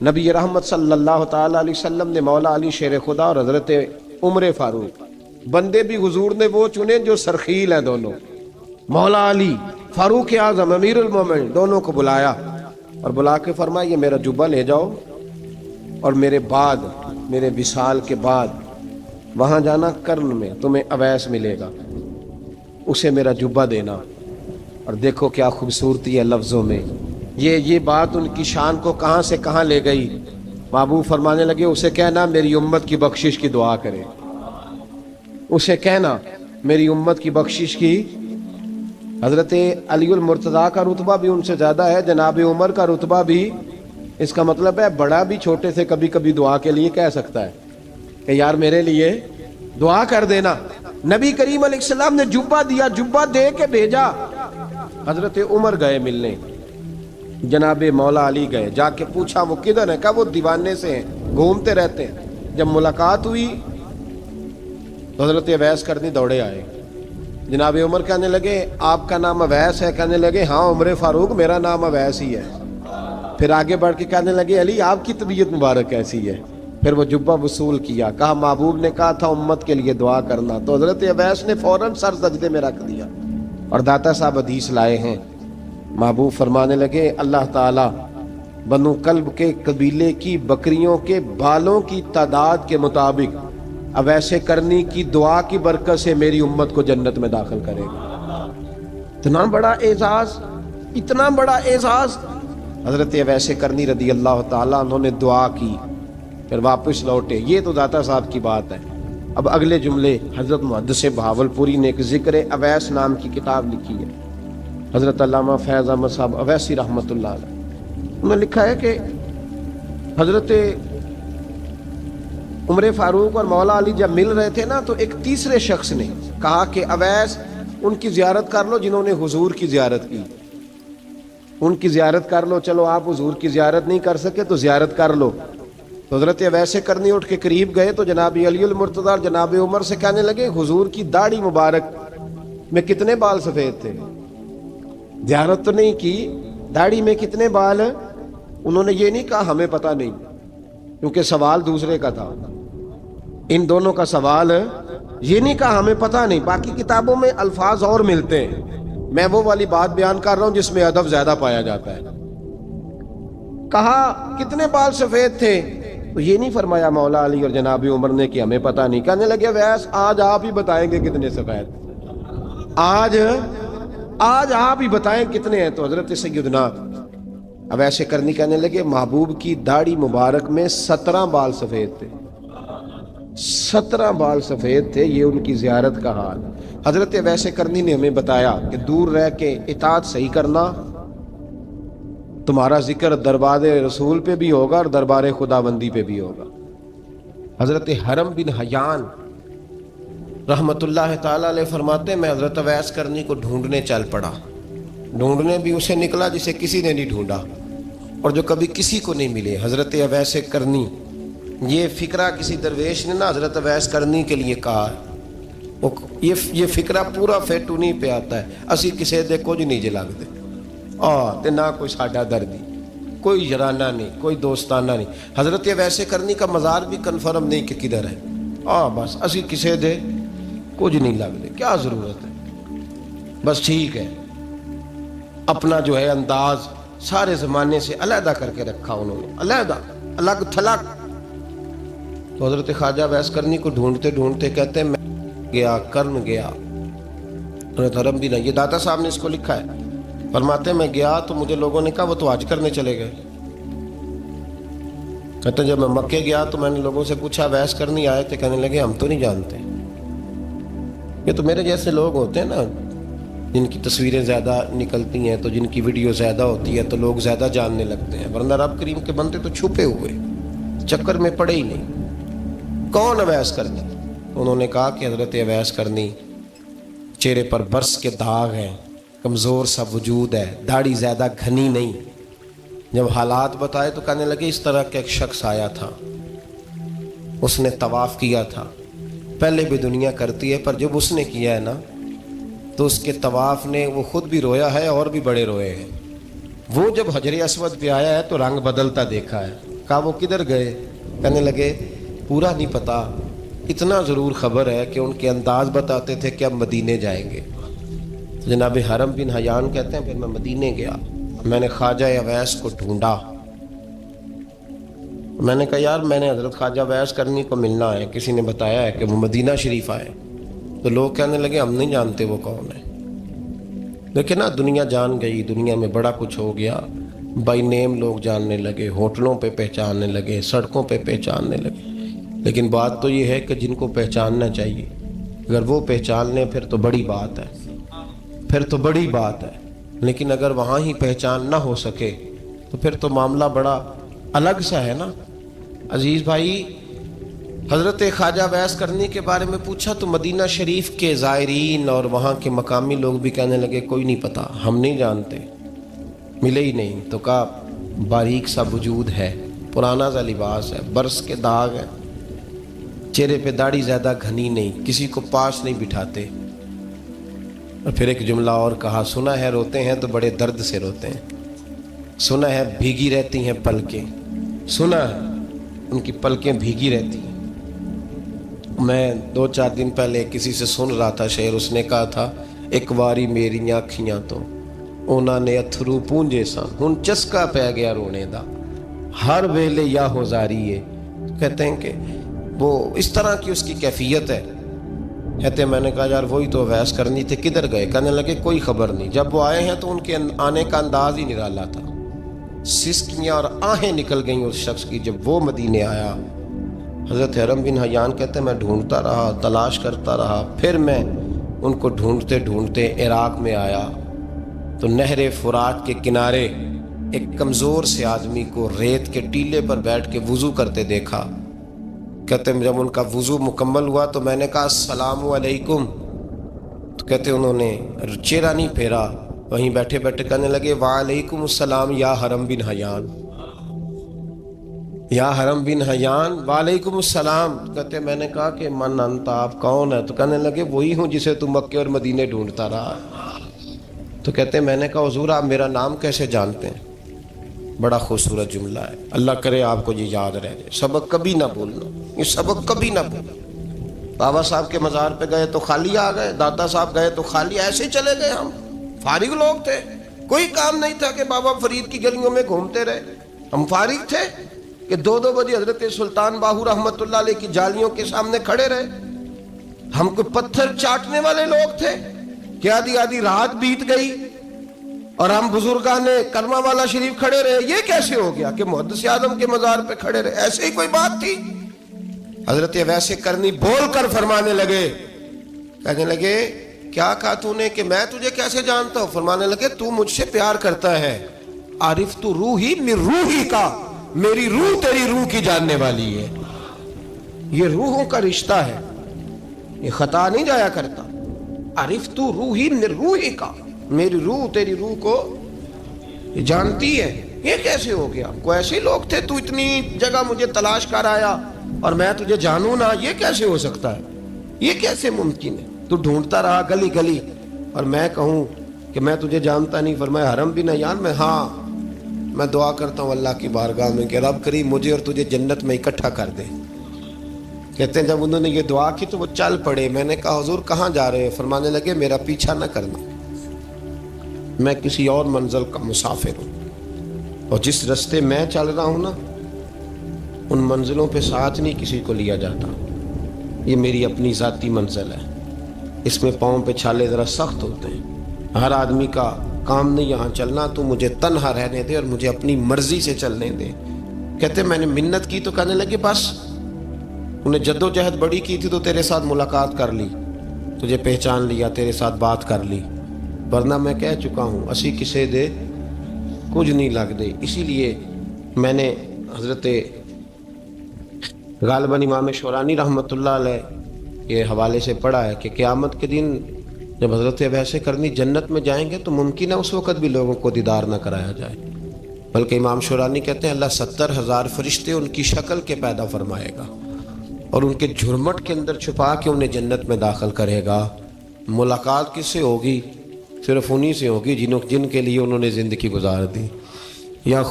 نبی رحمت صلی اللہ تعالیٰ علیہ وسلم نے مولا علی شیر خدا اور حضرت عمر فاروق، بندے بھی حضور نے وہ چنے جو سرخیل ہیں دونوں، مولا علی فاروق اعظم امیر المومنین، دونوں کو بلایا اور بلا کے فرمایا یہ میرا جبہ لے جاؤ اور میرے بعد، میرے وصال کے بعد وہاں جانا کرن میں تمہیں اویس ملے گا، اسے میرا جبہ دینا۔ اور دیکھو کیا خوبصورتی ہے لفظوں میں، یہ بات ان کی شان کو کہاں سے کہاں لے گئی۔ محبوب فرمانے لگے اسے کہنا میری امت کی بخشش کی دعا کرے، اسے کہنا میری امت کی بخشش کی۔ حضرت علی المرتضیٰ کا رتبہ بھی ان سے زیادہ ہے، جناب عمر کا رتبہ بھی، اس کا مطلب ہے بڑا بھی چھوٹے سے کبھی کبھی دعا کے لیے کہہ سکتا ہے کہ یار میرے لیے دعا کر دینا۔ نبی کریم علیہ السلام نے جبہ دیا، جبہ دے کے بھیجا۔ حضرت عمر گئے ملنے، جناب مولا علی گئے، جا کے پوچھا وہ کدھر ہے، کہا وہ دیوانے سے ہیں، گھومتے رہتے ہیں۔ جب ملاقات ہوئی تو حضرت اویس کرنی دوڑے آئے، جناب عمر کہنے لگے آپ کا نام اویس ہے؟ کہنے لگے ہاں عمر فاروق میرا نام اویس ہی ہے۔ پھر آگے بڑھ کے کہنے لگے علی آپ کی طبیعت مبارک کیسی ہے؟ پھر وہ جبہ وصول کیا، کہا محبوب نے کہا تھا امت کے لیے دعا کرنا، تو حضرت اویس نے فوراً سر سجدے میں رکھ دیا۔ اور داتا صاحب حدیث لائے ہیں، محبوب فرمانے لگے اللہ تعالیٰ بنو کلب کے قبیلے کی بکریوں کے بالوں کی تعداد کے مطابق اویس کرنی کی دعا کی برکت سے میری امت کو جنت میں داخل کرے گا۔ اتنا بڑا اعزاز، اتنا اعزاز اعزاز۔ حضرت اویس کرنی رضی اللہ تعالیٰ انہوں نے دعا کی، پھر واپس لوٹے۔ یہ تو داتا صاحب کی بات ہے۔ اب اگلے جملے حضرت محدث بہاولپوری نے ایک ذکر اویس نام کی کتاب لکھی ہے، حضرت علامہ فیض احمد صاحب اویسی رحمۃ اللہ علیہ، انہوں نے لکھا ہے کہ حضرت عمر فاروق اور مولا علی جب مل رہے تھے نا، تو ایک تیسرے شخص نے کہا کہ اویس ان کی زیارت کر لو جنہوں نے حضور کی زیارت کی، ان کی زیارت کر لو، چلو آپ حضور کی زیارت نہیں کر سکے تو زیارت کر لو۔ تو حضرت اویس کرنی اٹھ کے قریب گئے تو جناب علی المرتضیٰ اور جناب عمر سے کہنے لگے حضور کی داڑھی مبارک میں کتنے بال سفید تھے؟ زیارت تو نہیں کی، داڑھی میں کتنے بال؟ انہوں نے یہ نہیں کہا ہمیں پتہ نہیں، کیونکہ سوال دوسرے کا تھا۔ ان دونوں کا سوال یہ نہیں کہا ہمیں پتہ نہیں، باقی کتابوں میں الفاظ اور ملتے ہیں، میں وہ والی بات بیان کر رہا ہوں جس میں ادب زیادہ پایا جاتا ہے۔ کہا کتنے بال سفید تھے؟ تو یہ نہیں فرمایا مولا علی اور جناب عمر نے کہ ہمیں پتہ نہیں، کہنے لگے ویس آج آپ ہی بتائیں گے کتنے سفید، آج آپ ہی بتائیں کتنے ہیں۔ تو حضرت سیدنا اویس کرنی کہنے لگے محبوب کی داڑھی مبارک میں 17 بال سفید تھے، 17 بال سفید تھے، یہ ان کی زیارت کا حال۔ حضرت اویس کرنی نے ہمیں بتایا کہ دور رہ کے اطاعت صحیح کرنا، تمہارا ذکر دربار رسول پہ بھی ہوگا اور دربار خداوندی پہ بھی ہوگا۔ حضرت حرم بن حیان رحمت اللہ تعالیٰ علیہ فرماتے ہیں میں حضرت اویس کرنی کو ڈھونڈنے چل پڑا، ڈھونڈنے بھی اسے نکلا جسے کسی نے نہیں ڈھونڈا اور جو کبھی کسی کو نہیں ملے، حضرت اویس کرنی۔ یہ فکرہ کسی درویش نے نا حضرت اویس کرنی کے لیے کہا، یہ فکرہ پورا فیٹونی پہ آتا ہے، اسی کسے دے کچھ نہیں جے لگ دے تے نہ کوئی ساڈا دردی، کوئی یارانہ نہیں، کوئی دوستانہ نہیں۔ حضرت اویس کرنی کا مزار بھی کنفرم نہیں کہ کدھر ہے، بس اسی کسے دے کچھ نہیں لگ دے، کیا ضرورت ہے، بس ٹھیک ہے۔ اپنا جو ہے انداز سارے زمانے سے علیحدہ کر کے رکھا انہوں نے، علیحدہ، الگ تھلگ۔ تو حضرت خواجہ اویس کرنی کو ڈھونڈتے ڈھونڈتے کہتے ہیں میں گیا، کرن گیا، حضرت حرم بھی نہیں، یہ داتا صاحب نے اس کو لکھا ہے، فرماتے ہیں میں گیا تو مجھے لوگوں نے کہا وہ تو حج کرنے چلے گئے۔ کہتے ہیں جب میں مکے گیا تو میں نے لوگوں سے پوچھا اویس کرنی آئے تھے؟ کہنے لگے ہم تو نہیں جانتے۔ یہ تو میرے جیسے لوگ ہوتے ہیں نا جن کی تصویریں زیادہ نکلتی ہیں تو جن کی ویڈیو زیادہ ہوتی ہے تو لوگ زیادہ جاننے لگتے ہیں، ورنہ رب کریم کے بندے تو چھپے ہوئے، چکر میں پڑے ہی نہیں۔ کون اویس کرنی؟ انہوں نے کہا کہ حضرت اویس کرنی، چہرے پر برس کے داغ ہیں، کمزور سا وجود ہے، داڑھی زیادہ گھنی نہیں۔ جب حالات بتائے تو کہنے لگے اس طرح کا ایک شخص آیا تھا، اس نے طواف کیا تھا، پہلے بھی دنیا کرتی ہے پر جب اس نے کیا ہے نا تو اس کے طواف نے وہ خود بھی رویا ہے اور بھی بڑے روئے ہیں۔ وہ جب حجر اسود پہ آیا ہے تو رنگ بدلتا دیکھا ہے، کہا وہ کدھر گئے؟ کہنے لگے پورا نہیں پتا، اتنا ضرور خبر ہے کہ ان کے انداز بتاتے تھے کہ اب مدینے جائیں گے۔ جناب حرم بن حیان کہتے ہیں پھر میں مدینے گیا، میں نے خواجہ اویس کو ڈھونڈا، میں نے کہا یار میں نے حضرت خواجہ اویس کرنی کو ملنا ہے، کسی نے بتایا ہے کہ وہ مدینہ شریف آئے، تو لوگ کہنے لگے ہم نہیں جانتے وہ کون ہے۔ لیکن نا دنیا جان گئی، دنیا میں بڑا کچھ ہو گیا، بائی نیم لوگ جاننے لگے، ہوٹلوں پہ پہچاننے لگے، سڑکوں پہ پہچاننے لگے۔ لیکن بات تو یہ ہے کہ جن کو پہچاننا چاہیے اگر وہ پہچان لیں پھر تو بڑی بات ہے، پھر تو بڑی بات ہے۔ لیکن اگر وہاں ہی پہچان نہ ہو سکے تو پھر تو معاملہ بڑا الگ سا ہے نا۔ عزیز بھائی، حضرت خواجہ اویس کرنی کے بارے میں پوچھا تو مدینہ شریف کے زائرین اور وہاں کے مقامی لوگ بھی کہنے لگے کوئی نہیں پتا، ہم نہیں جانتے، ملے ہی نہیں۔ تو کہا باریک سا وجود ہے، پرانا سا لباس ہے، برس کے داغ ہے، چہرے پہ داڑھی زیادہ گھنی نہیں، کسی کو پاس نہیں بٹھاتے۔ اور پھر ایک جملہ اور کہا، سنا ہے روتے ہیں تو بڑے درد سے روتے ہیں، سنا ہے بھیگی رہتی ہیں پلکیں، سنا ہے ان کی پلکیں بھیگی رہتی ہیں۔ میں 2-4 دن پہلے کسی سے سن رہا تھا شعر، اس نے کہا تھا ایک واری میری آنکھیاں تو انہوں نے اتھرو پونجے سن، ہن چسکا پہ گیا رونے دا، ہر ویلے یا ہوزاری ہے۔ کہتے ہیں کہ وہ اس طرح کی اس کی کیفیت ہے۔ کہتے ہیں میں نے کہا یار وہی تو اویس کرنی تھے، کدھر گئے؟ کہنے لگے کوئی خبر نہیں، جب وہ آئے ہیں تو ان کے آنے کا انداز ہی نرالا تھا، سسکیاں اور آہیں نکل گئیں اس شخص کی جب وہ مدینے آیا۔ حضرت حرم بن حیان کہتے ہیں میں ڈھونڈتا رہا، تلاش کرتا رہا، پھر میں ان کو ڈھونڈتے ڈھونڈتے عراق میں آیا تو نہر فرات کے کنارے ایک کمزور سے آدمی کو ریت کے ٹیلے پر بیٹھ کے وضو کرتے دیکھا۔ کہتے ہیں جب ان کا وضو مکمل ہوا تو میں نے کہا السلام علیکم، تو کہتے انہوں نے چہرہ نہیں پھیرا، وہیں بیٹھے بیٹھے کہنے لگے وعلیکم السلام یا حرم بن حیان، یا حرم بن حیان وعلیکم السلام۔ کہتے میں نے کہا کہ من انت، آپ کون ہے؟ تو کہنے لگے وہی ہوں جسے تم مکے اور مدینے ڈھونڈتا رہا۔ تو کہتے میں نے کہا حضور آپ میرا نام کیسے جانتے ہیں؟ بڑا خوبصورت جملہ ہے، اللہ کرے آپ کو یہ یاد رہ جائے، سبق کبھی نہ بھولنا، یہ سبق کبھی نہ بھولنا۔ بابا صاحب کے مزار پہ گئے تو خالی آ گئے، دادا صاحب گئے تو خالی، ایسے ہی چلے گئے۔ ہم فارغ لوگ تھے، کوئی کام نہیں تھا کہ بابا فرید کی گلیوں میں گھومتے رہے، ہم فارغ تھے کہ 2 بجے حضرت سلطان باہو رحمت اللہ علیہ کی جالیوں کے سامنے کھڑے رہے۔ ہم کوئی پتھر چاٹنے والے لوگ تھے کہ آدھی رات بیت گئی اور ہم بزرگان کرما والا شریف کھڑے رہے؟ یہ کیسے ہو گیا کہ محدث اعظم کے مزار پہ کھڑے رہے؟ ایسے ہی کوئی بات تھی؟ حضرت اویس کرنی بول کر فرمانے لگے، کہنے لگے کیا کہا تو نے کہ میں تجھے کیسے جانتا ہوں؟ فرمانے لگے تو مجھ سے پیار کرتا ہے، عارف تو روحی من روحی کا، میری روح تیری روح کی جاننے والی ہے۔ یہ روحوں کا رشتہ ہے، یہ خطا نہیں جایا کرتا۔ عارف تو روحی من روحی کا، میری روح تیری روح کو جانتی ہے۔ یہ کیسے ہو گیا؟ کوئی ایسے لوگ تھے تو اتنی جگہ مجھے تلاش کر آیا اور میں تجھے جانوں نہ؟ یہ کیسے ہو سکتا ہے؟ یہ کیسے ممکن ہے؟ تو ڈھونڈتا رہا گلی گلی اور میں کہوں کہ میں تجھے جانتا نہیں؟ فرمایا حرم بن حیان میں، ہاں میں دعا کرتا ہوں اللہ کی بارگاہ میں کہ رب کریم مجھے اور تجھے جنت میں اکٹھا کر دے۔ کہتے ہیں جب انہوں نے یہ دعا کی تو وہ چل پڑے۔ میں نے کہا حضور کہاں جا رہے ہیں؟ فرمانے لگے میرا پیچھا نہ کرنا، میں کسی اور منزل کا مسافر ہوں، اور جس رستے میں چل رہا ہوں نا ان منزلوں پہ ساتھ نہیں کسی کو لیا جاتا، یہ میری اپنی ذاتی منزل ہے، اس میں پاؤں پہ چھالے ذرا سخت ہوتے ہیں، ہر آدمی کا کام نہیں یہاں چلنا، تو مجھے تنہا رہنے دے اور مجھے اپنی مرضی سے چلنے دے۔ کہتے میں نے منت کی تو کہنے لگے بس انہیں جد و جہد بڑی کی تھی تو تیرے ساتھ ملاقات کر لی، تجھے پہچان لیا، تیرے ساتھ بات کر لی، ورنہ میں کہہ چکا ہوں اسی کسے دے کچھ نہیں لگ دے۔ اسی لیے میں نے حضرت غالباً امام شورانی رحمۃ اللہ علیہ کے حوالے سے پڑھا ہے کہ قیامت کے دن جب حضرت اویس کرنی جنت میں جائیں گے تو ممکن ہے اس وقت بھی لوگوں کو دیدار نہ کرایا جائے، بلکہ امام شورانی کہتے ہیں اللہ 70,000 فرشتے ان کی شکل کے پیدا فرمائے گا اور ان کے جھرمٹ کے اندر چھپا کے انہیں جنت میں داخل کرے گا۔ ملاقات کس سے ہوگی؟ صرف انہی سے ہوگی جن کے لیے انہوں نے زندگی گزار دی۔ یا خود